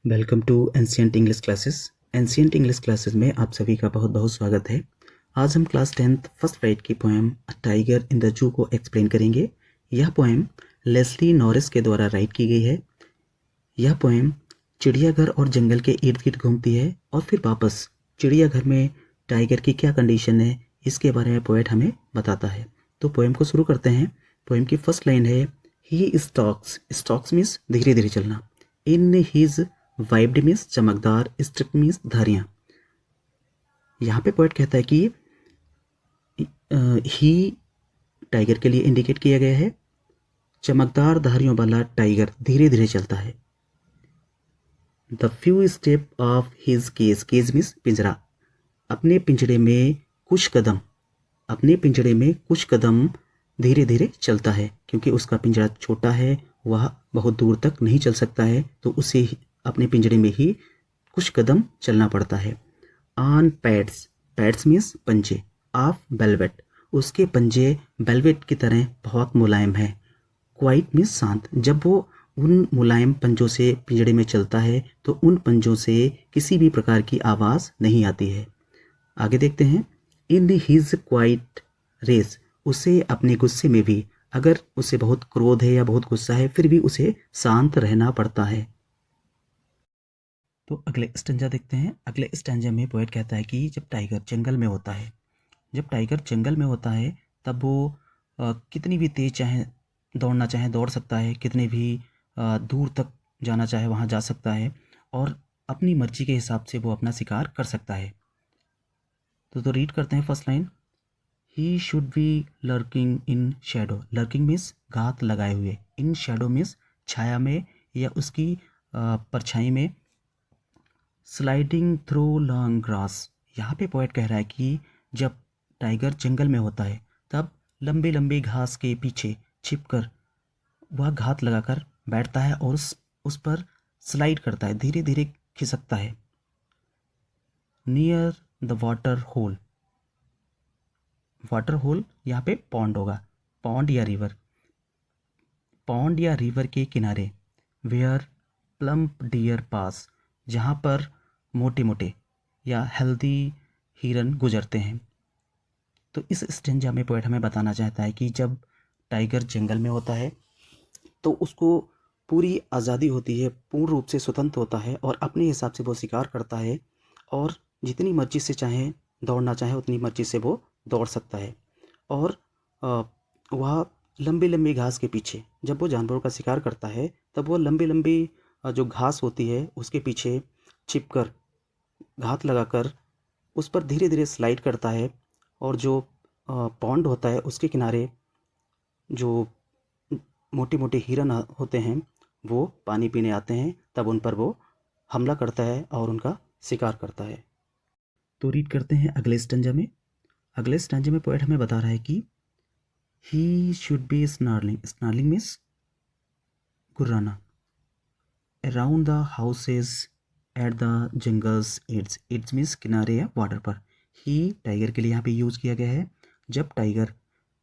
Welcome to ancient English classes. Ancient English classes में आप सभी का बहुत बहुत स्वागत है। आज हम क्लास 10th फर्स्ट राइट की poem a tiger in the zoo को एक्सप्लेन करेंगे। यह पोएम लेस्ली नॉरिस के द्वारा राइट की गई है। यह पोएम चिड़ियाघर और जंगल के इर्द गिर्द घूमती है और फिर वापस चिड़ियाघर में टाइगर की क्या कंडीशन है इसके बारे में पोएट हमें बताता है। तो पोएम को शुरू करते हैं। पोएम की फर्स्ट लाइन है ही स्टॉक्स। स्टॉक्स मीन्स धीरे धीरे चलना। इन हिज वाइब्ड मीन्स चमकदार, स्ट्रिप मीन्स धारियां। यहाँ पे पोएट कहता है कि ही टाइगर के लिए इंडिकेट किया गया है। चमकदार धारियों वाला टाइगर धीरे धीरे चलता है। The few step of his cage. Cage means पिंजरा। अपने पिंजरे में कुछ कदम, अपने पिंजरे में कुछ कदम धीरे धीरे चलता है क्योंकि उसका पिंजरा छोटा है, वह बहुत दूर तक नहीं चल सकता है, तो उसे अपने पिंजरे में ही कुछ कदम चलना पड़ता है। On pads. पैड्स मीन्स पंजे। Of velvet. उसके पंजे वेलवेट की तरह बहुत मुलायम है। क्वाइट मीन्स शांत। जब वो उन मुलायम पंजों से पिंजरे में चलता है तो उन पंजों से किसी भी प्रकार की आवाज़ नहीं आती है। आगे देखते हैं। In his quiet rage. उसे अपने गुस्से में भी, अगर उसे बहुत क्रोध है या बहुत गुस्सा है, फिर भी उसे शांत रहना पड़ता है। तो अगले स्टैंजा देखते हैं। अगले स्टैंजा में पोएट कहता है कि जब टाइगर जंगल में होता है, जब टाइगर जंगल में होता है तब वो कितनी भी तेज चाहे दौड़ना चाहे दौड़ सकता है, कितने भी दूर तक जाना चाहे वहाँ जा सकता है और अपनी मर्जी के हिसाब से वो अपना शिकार कर सकता है। तो रीड करते हैं first line. He should B lurking in shadow. Lurking means घात लगाए हुए। इन शेडो मीन्स छाया में या उसकी परछाई में। Sliding through long grass. यहाँ पे पोएट कह रहा है कि जब टाइगर जंगल में होता है तब लंबे लंबे घास के पीछे छिपकर वह घात लगाकर बैठता है और उस पर स्लाइड करता है, धीरे धीरे खिसकता है। Near the water hole. Water hole यहाँ पे पॉन्ड होगा, पॉन्ड या रिवर। पॉन्ड या रिवर के किनारे। वेयर प्लम्प डियर पास। जहाँ पर मोटे मोटे या हेल्दी हिरन गुजरते हैं। तो इस स्टेंजा में पोएट हमें बताना चाहता है कि जब टाइगर जंगल में होता है तो उसको पूरी आज़ादी होती है, पूर्ण रूप से स्वतंत्र होता है और अपने हिसाब से वो शिकार करता है और जितनी मर्जी से चाहे दौड़ना चाहे उतनी मर्जी से वो दौड़ सकता है। और वह लंबी लंबी घास के पीछे जब वो जानवरों का शिकार करता है तब वो लंबी लंबी जो घास होती है उसके पीछे छिपकर घात लगाकर उस पर धीरे धीरे स्लाइड करता है। और जो पॉन्ड होता है उसके किनारे जो मोटे मोटे हिरन होते हैं वो पानी पीने आते हैं, तब उन पर वो हमला करता है और उनका शिकार करता है। तो रीड करते हैं अगले स्टैंजा में। अगले स्टैंजा में पोएट हमें बता रहा है कि he should be snarling. Snarling means गुर्राना। Around the houses at the jungle's edge. Edge means किनारे या बॉर्डर पर। ही टाइगर के लिए यहाँ पे यूज किया गया है। जब टाइगर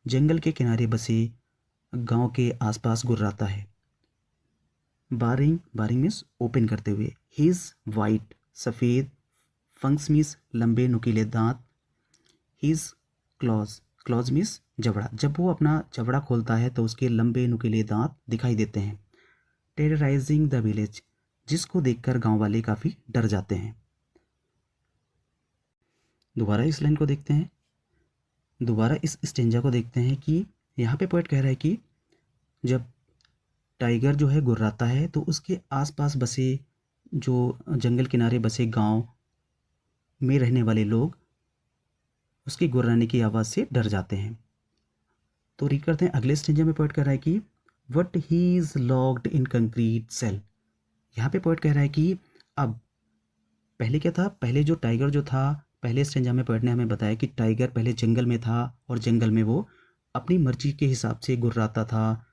जंगल के किनारे बसे गांव के आसपास गुर्राता है। बारिंग। बारिंग मीन्स ओपन करते हुए। हिज वाइट सफ़ेद। फंक्स मीन्स लंबे नुकीले दांत। His clause. क्लॉज मीन्स जबड़ा। जब वो अपना जबड़ा खोलता है तो उसके लंबे नुकीले दांत दिखाई देते हैं। Terrorising the village. जिसको देखकर गांव वाले काफ़ी डर जाते हैं। दोबारा इस लाइन को देखते हैं, दोबारा इस स्टेंजा को देखते हैं कि यहाँ पे पोएट कह रहा है कि जब टाइगर जो है गुर्राता है तो उसके आसपास बसे जो जंगल किनारे बसे गांव में रहने वाले लोग उसकी गुर्राने की आवाज़ से डर जाते हैं। तो रीड करते हैं अगले स्टेंजा में पोएट कह रहा है कि what he is locked in concrete cell. यहाँ पे पोएट कह रहा है कि अब पहले क्या था, पहले जो टाइगर जो था, पहले स्टेंजा में पोएट ने हमें बताया कि टाइगर पहले जंगल में था और जंगल में वो अपनी मर्जी के हिसाब से गुर्राता था,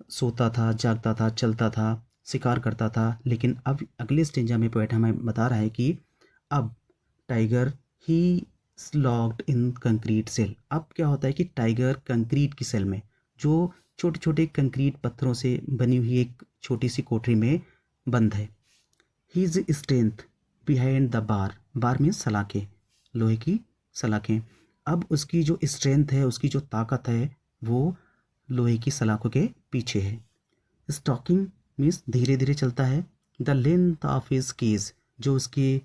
सोता था, जागता था, चलता था, शिकार करता था। लेकिन अब अगले स्टेंजा में पोएट हमें बता रहा है कि अब tiger he locked in concrete cell. अब क्या होता है कि टाइगर कंक्रीट की सेल में, जो छोटे छोटे कंक्रीट पत्थरों से बनी हुई एक छोटी सी कोठरी में बंद है। His strength behind the bar, bar means सलाखें, लोहे की सलाखें। अब उसकी जो स्ट्रेंथ है, उसकी जो ताकत है, वो लोहे की सलाखों के पीछे है। स्टॉकिंग मीन्स धीरे धीरे चलता है। The length of his cage, जो उसके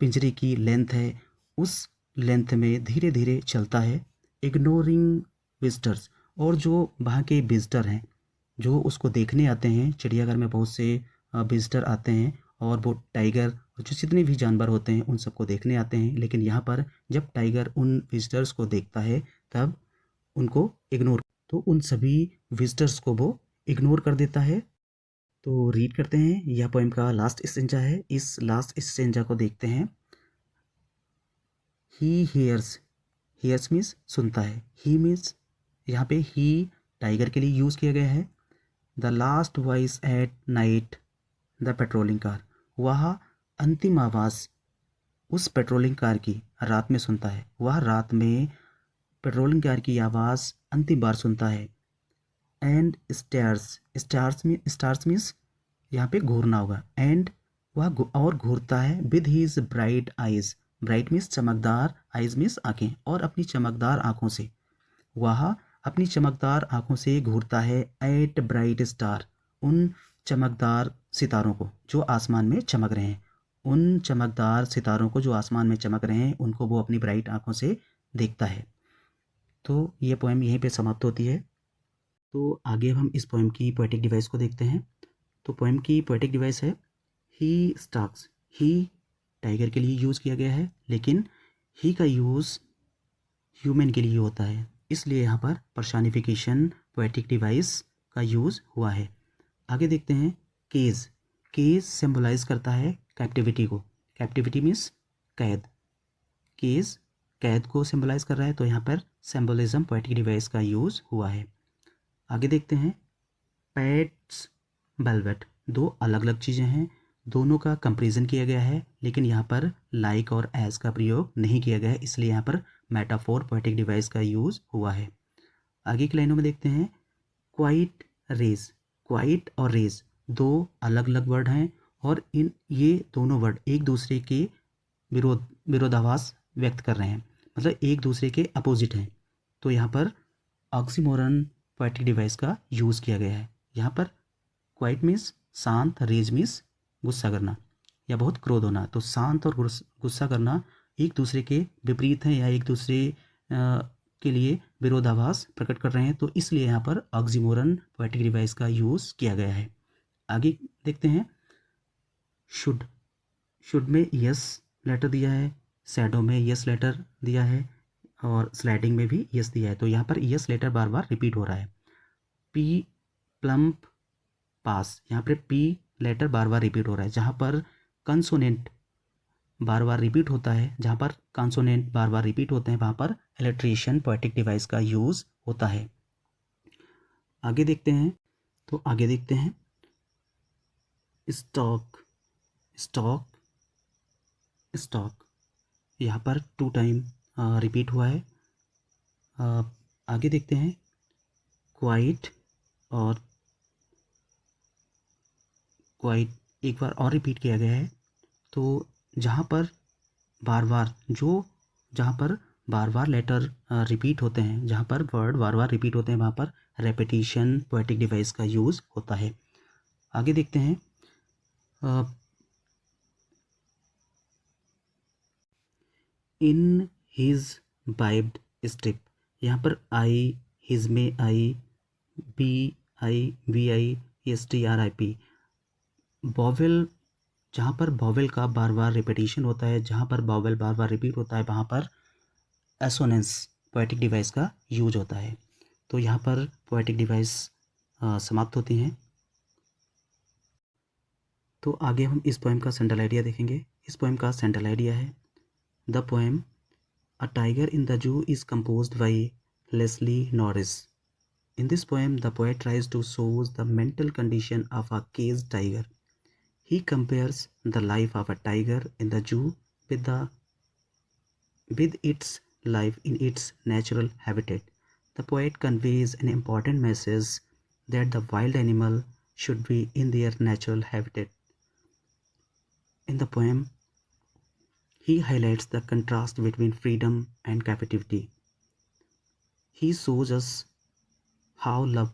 पिंजरे की लेंथ है, उस लेंथ में धीरे धीरे चलता है। इग्नोरिंग विजिटर्स, और जो वहाँ के विजिटर हैं, जो उसको देखने आते हैं, चिड़ियाघर में बहुत से विजिटर आते हैं और वो टाइगर और जो जितने भी जानवर होते हैं उन सबको देखने आते हैं। लेकिन यहाँ पर जब टाइगर उन विजिटर्स को देखता है तब उनको इग्नोर, तो उन सभी विजिटर्स को वो इग्नोर कर देता है। तो रीड करते हैं, यह पोएम का लास्ट स्टेंजा है। इस लास्ट स्टेंजा को देखते हैं। ही हेयर्स, हेयर्स मीन्स सुनता है, ही मीन्स यहाँ पे ही टाइगर के लिए यूज़ किया गया है। The last voice at night the patrolling car, वह अंतिम आवाज़ उस पेट्रोलिंग कार की रात में सुनता है। वह रात में पेट्रोलिंग कार की आवाज़ अंतिम बार सुनता है। एंड स्टार्स, स्टार्स मीन्स यहाँ पे घूरना होगा। एंड वह और घूरता है with his bright eyes, bright means चमकदार, आइज मीन्स आँखें, और अपनी चमकदार आँखों से वह अपनी चमकदार आँखों से घूरता है। एट ब्राइट स्टार, उन चमकदार सितारों को जो आसमान में चमक रहे हैं, उन चमकदार सितारों को जो आसमान में चमक रहे हैं, उनको वो अपनी ब्राइट आँखों से देखता है। तो ये पोएम यहीं पे समाप्त होती है। तो आगे हम इस पोएम की पोएटिक डिवाइस को देखते हैं। तो पोएम की पोएटिक डिवाइस है ही स्टार्क्स। ही टाइगर के लिए यूज़ किया गया है, लेकिन ही का यूज़ ह्यूमन के लिए होता है, इसलिए यहाँ पर पर्सनिफिकेशन पोएटिक डिवाइस का यूज़ हुआ है। आगे देखते हैं केज। केज सिंबलाइज करता है कैप्टिविटी को। कैप्टिविटी मीन्स कैद। केज कैद को सिंबलाइज कर रहा है, तो यहाँ पर सिंबलिज्म पोएटिक डिवाइस का यूज़ हुआ है। आगे देखते हैं पेट्स वेलवेट, दो अलग अलग चीज़ें हैं, दोनों का कंपैरिजन किया गया है, लेकिन यहाँ पर लाइक और एज का प्रयोग नहीं किया गया है, इसलिए यहाँ पर मेटाफोर पोएटिक डिवाइस का यूज़ हुआ है। आगे की लाइनों में देखते हैं क्वाइट रेज। क्वाइट और रेज दो अलग अलग वर्ड हैं, और ये दोनों वर्ड एक दूसरे के विरोधाभास व्यक्त कर रहे हैं, मतलब एक दूसरे के अपोजिट हैं। तो यहाँ पर ऑक्सीमोरन पोएटिक डिवाइस का यूज़ किया गया है। यहाँ पर क्वाइट मीन्स शांत, रेज मीन्स गुस्सा करना या बहुत क्रोध होना। तो शांत और गुस्सा करना एक दूसरे के विपरीत हैं या एक दूसरे के लिए विरोधाभास प्रकट कर रहे हैं, तो इसलिए यहाँ पर ऑक्सीमोरन पोएटिक डिवाइस का यूज़ किया गया है। आगे देखते हैं शुड। शुड में यस लेटर दिया है, शैडो में यस लेटर दिया है, और स्लाइडिंग में भी यस दिया है। तो यहाँ पर यस लेटर बार बार रिपीट हो रहा है। पी प्लम्प पास, यहाँ पर पी लेटर बार बार रिपीट हो रहा है। जहाँ पर कंसोनेंट बार बार रिपीट होता है, जहाँ पर कंसोनेंट बार बार रिपीट होते हैं, वहाँ पर इलिट्रेशन पोएटिक डिवाइस का यूज़ होता है। आगे देखते हैं, तो आगे देखते हैं स्टॉक। स्टॉक स्टॉक यहाँ पर 2 टाइम रिपीट हुआ है। आगे देखते हैं क्वाइट, और क्वाइट एक बार और रिपीट किया गया है। तो जहाँ पर बार बार लेटर रिपीट होते हैं, जहाँ पर वर्ड बार बार रिपीट होते हैं, वहाँ पर रेपिटेशन पोएटिक डिवाइस का यूज़ होता है। आगे देखते हैं इन हिज बाइब्ड स्ट्रिप। यहाँ पर आई, हिज में आई, BIVISTRIP बॉवेल, जहाँ पर बॉवेल का बार बार रिपीटिशन होता है, जहाँ पर बॉवेल बार बार रिपीट होता है, वहाँ पर एसोनेंस पोएटिक डिवाइस का यूज होता है। तो यहाँ पर पोएटिक डिवाइस समाप्त होती हैं। तो आगे हम इस पोएम का सेंट्रल आइडिया देखेंगे। इस पोएम का सेंट्रल आइडिया है the poem a tiger in the zoo is composed by Leslie Norris. In this poem, the poet tries to show the mental condition of a caged tiger. He compares the life of a tiger in the zoo with its life in its natural habitat. The poet conveys an important message that the wild animal should be in their natural habitat. In the poem, he highlights the contrast between freedom and captivity. He shows us how love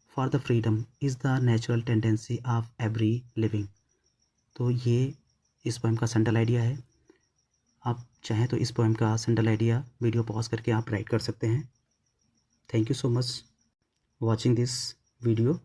for the freedom is the natural tendency of every living. तो ये इस poem का central idea है. आप चाहें तो इस poem का सेंट्रल आइडिया वीडियो पॉज करके आप राइट कर सकते हैं. Thank you so much watching this video.